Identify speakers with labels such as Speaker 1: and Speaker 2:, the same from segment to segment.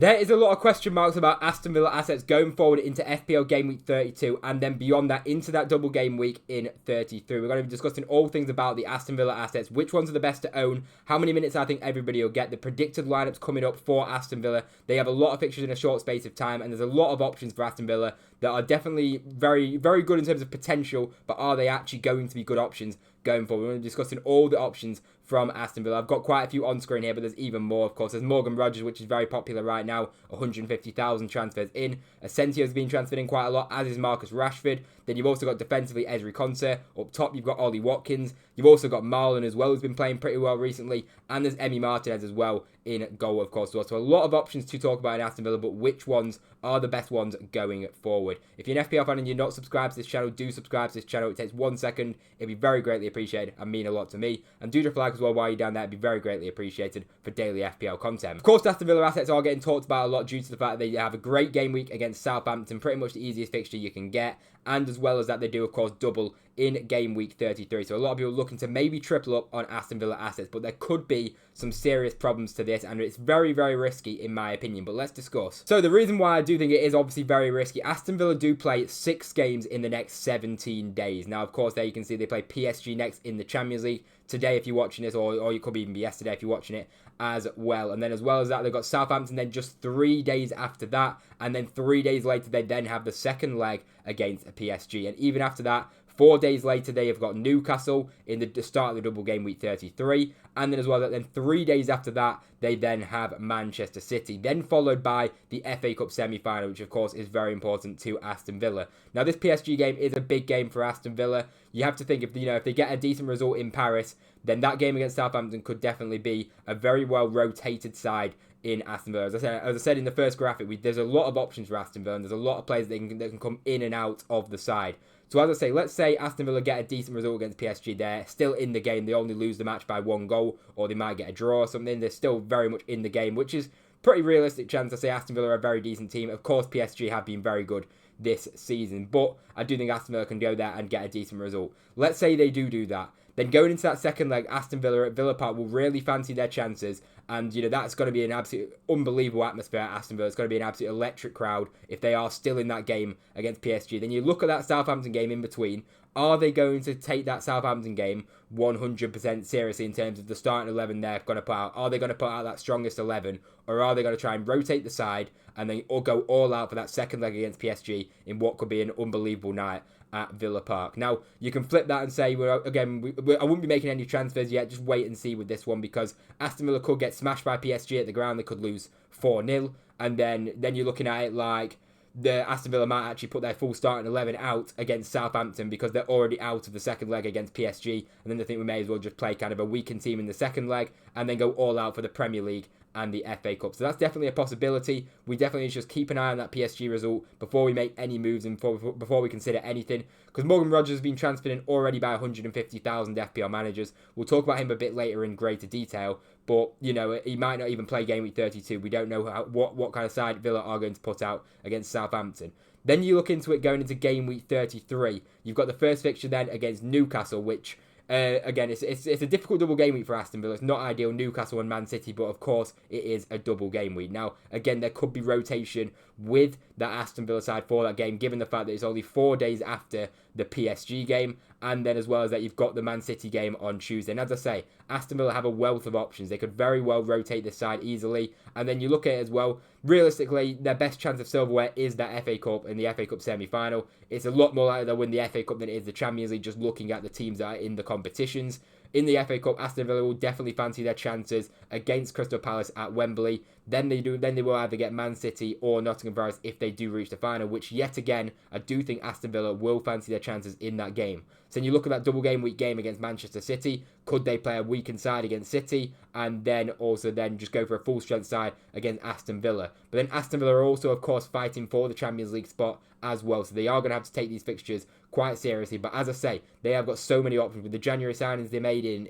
Speaker 1: There is a lot of question marks about Aston Villa assets going forward into FPL Game Week 32 and then beyond that into that double game week in 33. We're going to be discussing all things about the Aston Villa assets, which ones are the best to own, how many minutes I think everybody will get, the predicted lineups coming up for Aston Villa. They have a lot of fixtures in a short space of time and there's a lot of options for Aston Villa that are definitely very, very good in terms of potential, but are they actually going to be good options going forward? We're going to be discussing all the options from Aston Villa. I've got quite a few on screen here, but there's even more, of course. There's Morgan Rogers, which is very popular right now, 150,000 transfers in. Asensio's been transferred in quite a lot, as is Marcus Rashford. Then you've also got defensively Konsa. Up top, you've got Ollie Watkins. You've also got Marlon as well, who's been playing pretty well recently. And there's Martinez as well in goal, of course. So a lot of options to talk about in Aston Villa, but which ones are the best ones going forward? If you're an FPL fan and you're not subscribed to this channel, do subscribe to this channel. It takes 1 second. It'd be very greatly appreciated and mean a lot to me. And do drop a like as well while you're down there. It'd be very greatly appreciated for daily FPL content. Of course, Aston Villa assets are getting talked about a lot due to the fact that they have a great game week against Southampton, pretty much the easiest fixture you can get. And as well as that, they do, of course, double in game week 33. So a lot of people are looking to maybe triple up on Aston Villa assets, but there could be some serious problems to this, and it's very, very risky in my opinion. But let's discuss. So the reason why I do think it is obviously very risky, Aston Villa do play 6 games in the next 17 days. Now, of course, there you can see they play PSG next in the Champions League today if you're watching this, or it could even be yesterday if you're watching it as well. And then as well as that, they've got Southampton then just 3 days after that, and then 3 days later they then have the second leg against PSG. And even after that, 4 days later, they have got Newcastle in the start of the double game week 33. And then as well, then 3 days after that, they then have Manchester City. Then followed by the FA Cup semi-final, which of course is very important to Aston Villa. Now, this PSG game is a big game for Aston Villa. You have to think if they get a decent result in Paris, then that game against Southampton could definitely be a very well rotated side in Aston Villa. As I said in the first graphic, there's a lot of options for Aston Villa, and there's a lot of players that can come in and out of the side. So as I say, let's say Aston Villa get a decent result against PSG. They're still in the game. They only lose the match by 1 goal, or they might get a draw or something. They're still very much in the game, which is pretty realistic chance. I say Aston Villa are a very decent team. Of course, PSG have been very good this season, but I do think Aston Villa can go there and get a decent result. Let's say they do that. Then going into that second leg, Aston Villa at Villa Park will really fancy their chances. And, that's going to be an absolute unbelievable atmosphere at Aston Villa. It's going to be an absolute electric crowd if they are still in that game against PSG. Then you look at that Southampton game in between. Are they going to take that Southampton game 100% seriously in terms of the starting 11 they're going to put out? Are they going to put out that strongest 11? Or are they going to try and rotate the side and then go all out for that second leg against PSG in what could be an unbelievable night at Villa Park? Now, you can flip that and say, I wouldn't be making any transfers yet. Just wait and see with this one, because Aston Villa could get smashed by PSG at the ground. They could lose 4-0. And then you're looking at it like the Aston Villa might actually put their full starting 11 out against Southampton because they're already out of the second leg against PSG. And then they think we may as well just play kind of a weakened team in the second leg and then go all out for the Premier League and the FA Cup. So that's definitely a possibility. We definitely need to just keep an eye on that PSG result before we make any moves and before we consider anything. Because Morgan Rogers has been transferred in already by 150,000 FPL managers. We'll talk about him a bit later in greater detail. But, he might not even play game week 32. We don't know what kind of side Villa are going to put out against Southampton. Then you look into it going into game week 33. You've got the first fixture then against Newcastle, which again, it's a difficult double game week for Aston Villa. It's not ideal, Newcastle and Man City, but of course it is a double game week. Now, again, there could be rotation with that Aston Villa side for that game, given the fact that it's only 4 days after the PSG game, and then as well as that, you've got the Man City game on Tuesday. And as I say, Aston Villa have a wealth of options. They could very well rotate this side easily. And then you look at it as well, realistically, their best chance of silverware is that FA Cup and the FA Cup semi-final. It's a lot more likely they'll win the FA Cup than it is the Champions League, just looking at the teams that are in the competitions. In the FA Cup, Aston Villa will definitely fancy their chances against Crystal Palace at Wembley. Then they will either get Man City or Nottingham Forest if they do reach the final, which yet again, I do think Aston Villa will fancy their chances in that game. So then you look at that double game week game against Manchester City. Could they play a weakened side against City and then also just go for a full strength side against Aston Villa? But then Aston Villa are also, of course, fighting for the Champions League spot as well. So they are going to have to take these fixtures quite seriously. But as I say, they have got so many options with the January signings they made in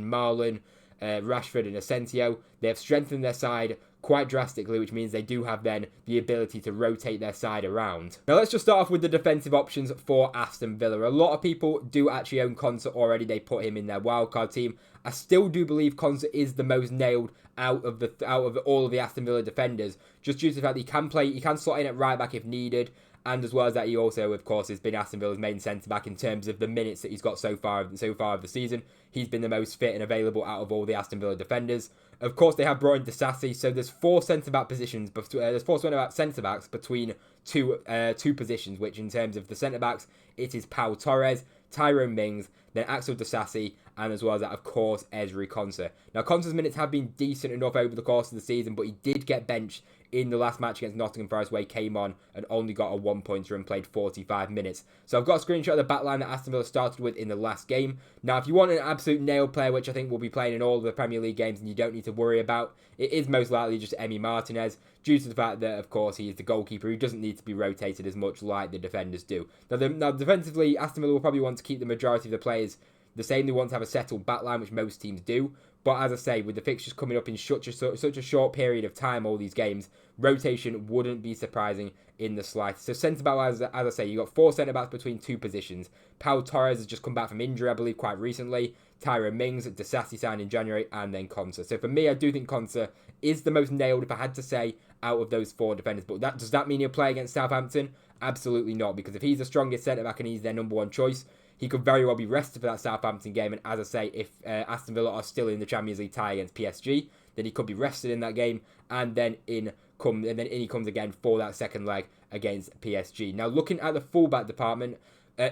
Speaker 1: Marlon, Rashford and Asensio. They have strengthened their side quite drastically, which means they do have then the ability to rotate their side around. Now let's just start off with the defensive options for Aston Villa. A lot of people do actually own Konsa already. They put him in their wildcard team. I still do believe Konsa is the most nailed out of all of the Aston Villa defenders, just due to the fact that he can slot in at right back if needed. And as well as that, he also, of course, has been Aston Villa's main centre-back in terms of the minutes that he's got so far of the season. He's been the most fit and available out of all the Aston Villa defenders. Of course, they have brought in Disasi, so there's four centre-back positions. There's four centre-backs between two positions, which in terms of the centre-backs, it is Pau Torres, Tyrone Mings, then Axel Disasi, and as well as that, of course, Ezri Konsa. Now, Konsa's minutes have been decent enough over the course of the season, but he did get benched in the last match against Nottingham Forest, where he came on and only got a 1-pointer and played 45 minutes. So I've got a screenshot of the backline that Aston Villa started with in the last game. Now, if you want an absolute nail player, which I think will be playing in all of the Premier League games and you don't need to worry about, it is most likely just Emi Martinez, due to the fact that, of course, he is the goalkeeper who doesn't need to be rotated as much like the defenders do. Now defensively, Aston Villa will probably want to keep the majority of the players the same. They want to have a settled backline, which most teams do. But as I say, with the fixtures coming up in such a short period of time, all these games, rotation wouldn't be surprising in the slightest. So centre-back, as I say, you've got four centre-backs between two positions. Pau Torres has just come back from injury, I believe, quite recently. Tyrone Mings, Disasi signed in January, and then Konsa. So for me, I do think Konsa is the most nailed, if I had to say, out of those four defenders. But does that mean he'll play against Southampton? Absolutely not, because if he's the strongest centre-back and he's their number one choice, he could very well be rested for that Southampton game. And as I say, if Aston Villa are still in the Champions League tie against PSG, then he could be rested in that game, and then in he comes again for that second leg against PSG. Now, looking at the fullback department,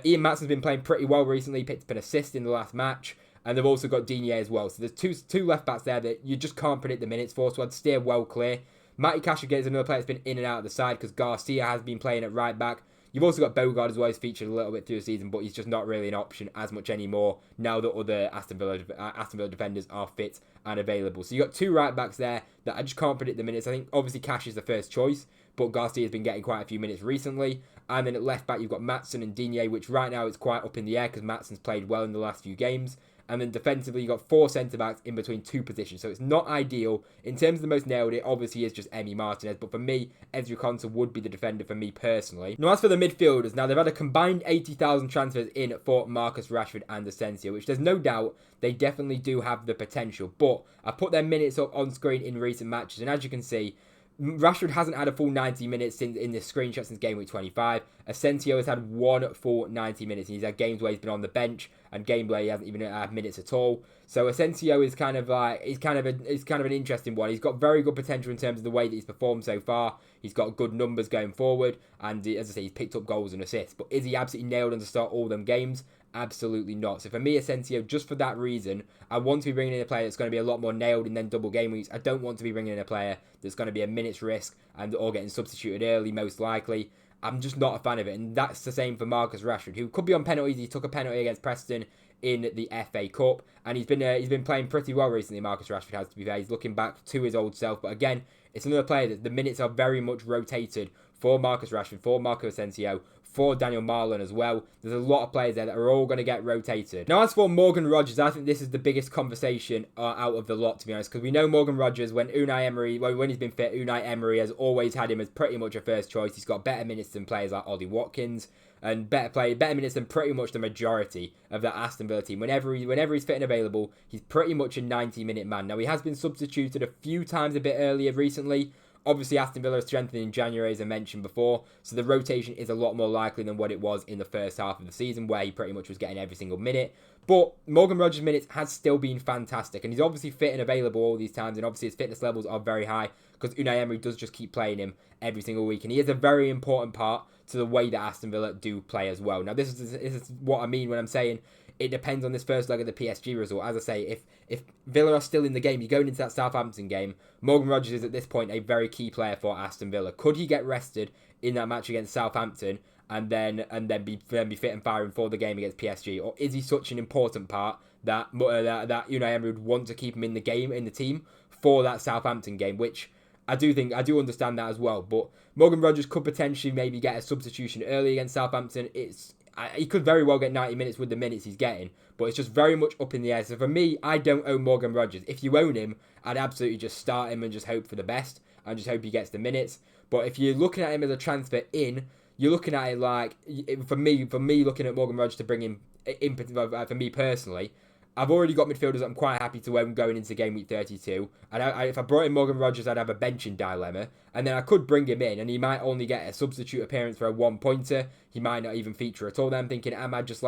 Speaker 1: Ian Matson's been playing pretty well recently. He picked up an assist in the last match, and they've also got Digne as well. So there's two left backs there that you just can't predict the minutes for. So I'd steer well clear. Matty Cash again is another player that's been in and out of the side because Garcia has been playing at right back. You've also got Bogard as well. He's featured a little bit through the season, but he's just not really an option as much anymore now that other Aston Villa defenders are fit and available. So you've got two right backs there that I just can't predict the minutes. I think obviously Cash is the first choice, but Garcia has been getting quite a few minutes recently. And then at left back, you've got Matson and Digne, which right now is quite up in the air because Matson's played well in the last few games. And then defensively, you've got four centre-backs in between two positions. So it's not ideal. In terms of the most nailed, it obviously is just Emi Martinez. But for me, Ezri Konsa would be the defender for me personally. Now, as for the midfielders, now they've had a combined 80,000 transfers in for Marcus Rashford and Asensio, which there's no doubt they definitely do have the potential. But I put their minutes up on screen in recent matches. And as you can see, Rashford hasn't had a full 90 minutes in this screenshot since game week 25. Asensio has had one full 90 minutes. And he's had games where he's been on the bench, and game where he hasn't even had minutes at all. So Asensio is kind of an interesting one. He's got very good potential in terms of the way that he's performed so far. He's got good numbers going forward, and as I say, he's picked up goals and assists. But is he absolutely nailed on to start all them games? Absolutely not. So for me, Asensio, just for that reason, I want to be bringing in a player that's going to be a lot more nailed in then double game weeks. I don't want to be bringing in a player that's going to be a minute's risk or getting substituted early, most likely. I'm just not a fan of it. And that's the same for Marcus Rashford, who could be on penalties. He took a penalty against Preston in the FA Cup, and he's been playing pretty well recently. Marcus Rashford has to be fair. He's looking back to his old self. But again, it's another player that the minutes are very much rotated for Marcus Rashford, for Marco Asensio, for Daniel Marlon as well. There's a lot of players there that are all going to get rotated. Now, as for Morgan Rogers, I think this is the biggest conversation out of the lot, to be honest, because we know Morgan Rogers, when he's been fit, Unai Emery has always had him as pretty much a first choice. He's got better minutes than players like Ollie Watkins, and better minutes than pretty much the majority of that Aston Villa team. Whenever he's fit and available, he's pretty much a 90-minute man. Now, he has been substituted a few times a bit earlier recently. Obviously, Aston Villa is strengthened in January, as I mentioned before, so the rotation is a lot more likely than what it was in the first half of the season, where he pretty much was getting every single minute. But Morgan Rogers' minutes has still been fantastic, and he's obviously fit and available all these times, and obviously his fitness levels are very high, because Unai Emery does just keep playing him every single week, and he is a very important part to the way that Aston Villa do play as well. Now, this is what I mean when I'm saying it depends on this first leg of the PSG result. As I say, if Villa are still in the game, you're going into that Southampton game, Morgan Rogers is at this point a very key player for Aston Villa. Could he get rested in that match against Southampton and then be fit and firing for the game against PSG? Or is he such an important part that Unai Emery would want to keep him in the team for that Southampton game, which I do understand that as well. But Morgan Rogers could potentially maybe get a substitution early against Southampton. he could very well get 90 minutes with the minutes he's getting, but it's just very much up in the air. So for me, I don't own Morgan Rogers. If you own him, I'd absolutely just start him and just hope for the best and just hope he gets the minutes. But if you're looking at him as a transfer in, you're looking at it like, for me looking at Morgan Rogers to bring him in, for me personally, I've already got midfielders that I'm quite happy to own going into game week 32. And if I brought in Morgan Rogers, I'd have a benching dilemma. And then I could bring him in, and he might only get a substitute appearance for a 1-pointer. He might not even feature at all. Then I'm thinking, am I just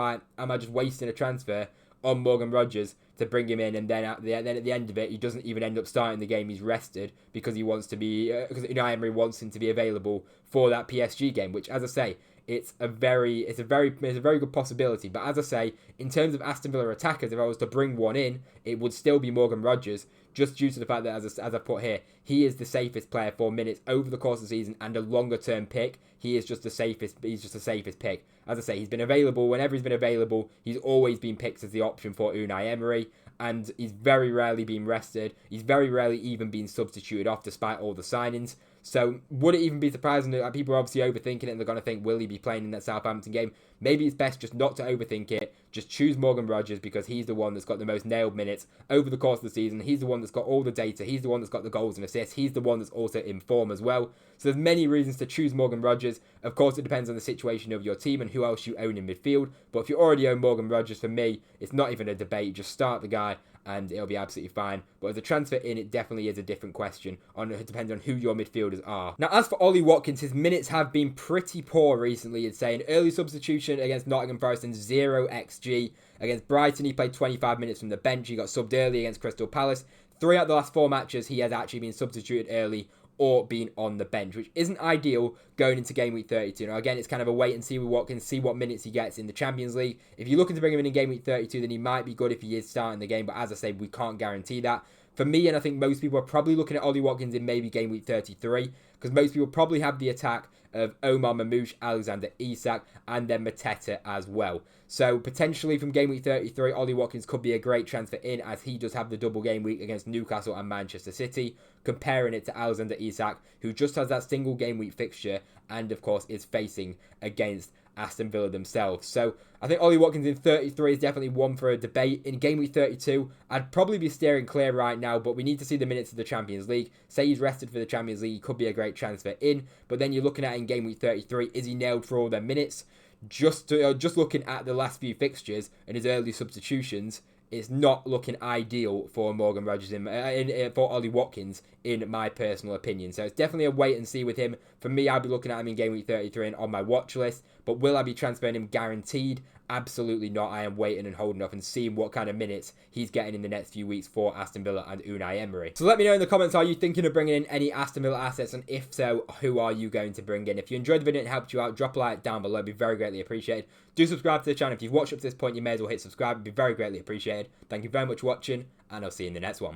Speaker 1: wasting a transfer on Morgan Rogers to bring him in, and then at the end of it, he doesn't even end up starting the game. He's rested because he wants to be because Unai Emery wants him to be available for that PSG game, which, as I say, it's a very good possibility. But as I say, in terms of Aston Villa attackers, if I was to bring one in, it would still be Morgan Rogers, just due to the fact that, as I put here, he is the safest player for minutes over the course of the season and a longer term pick. He is just the safest. He's just the safest pick. As I say, he's been available whenever he's been available. He's always been picked as the option for Unai Emery, and he's very rarely been rested. He's very rarely even been substituted off, despite all the signings. So would it even be surprising that people are obviously overthinking it and they're going to think, will he be playing in that Southampton game? Maybe it's best just not to overthink it. Just choose Morgan Rogers because he's the one that's got the most nailed minutes over the course of the season. He's the one that's got all the data. He's the one that's got the goals and assists. He's the one that's also in form as well. So there's many reasons to choose Morgan Rogers. Of course, it depends on the situation of your team and who else you own in midfield. But if you already own Morgan Rogers, for me, it's not even a debate. Just start the guy and it'll be absolutely fine. But as a transfer in, it definitely is a different question. It depends on who your midfielders are. Now, as for Ollie Watkins, his minutes have been pretty poor recently. It's saying early substitution against Nottingham Forest and 0 XG. Against Brighton, he played 25 minutes from the bench. He got subbed early against Crystal Palace. 3 out of the last 4 matches, he has actually been substituted early or been on the bench, which isn't ideal going into game week 32. Now, again, it's kind of a wait and see with Watkins, see what minutes he gets in the Champions League. If you're looking to bring him in game week 32, then he might be good if he is starting the game. But as I say, we can't guarantee that. For me, and I think most people are probably looking at Ollie Watkins in maybe game week 33, because most people probably have the attack of Omar Marmoush, Alexander Isak, and then Mateta as well. So potentially from game week 33, Ollie Watkins could be a great transfer in, as he does have the double game week against Newcastle and Manchester City, comparing it to Alexander Isak, who just has that single game week fixture and of course is facing against Aston Villa themselves. So I think Ollie Watkins in 33 is definitely one for a debate. In game week 32, I'd probably be steering clear right now, but we need to see the minutes of the Champions League. Say he's rested for the Champions League, he could be a great transfer in, but then you're looking at in game week 33, is he nailed for all their minutes? Just looking at the last few fixtures and his early substitutions, it's not looking ideal for Morgan Rogers for Ollie Watkins, in my personal opinion. So it's definitely a wait and see with him. For me, I'll be looking at him in game week 33 and on my watch list. But will I be transferring him guaranteed? Absolutely not. I am waiting and holding off and seeing what kind of minutes he's getting in the next few weeks for Aston Villa and Unai Emery. So let me know in the comments, are you thinking of bringing in any Aston Villa assets? And if so, who are you going to bring in? If you enjoyed the video and it helped you out, drop a like down below. It'd be very greatly appreciated. Do subscribe to the channel. If you've watched up to this point, you may as well hit subscribe. It'd be very greatly appreciated. Thank you very much for watching, and I'll see you in the next one.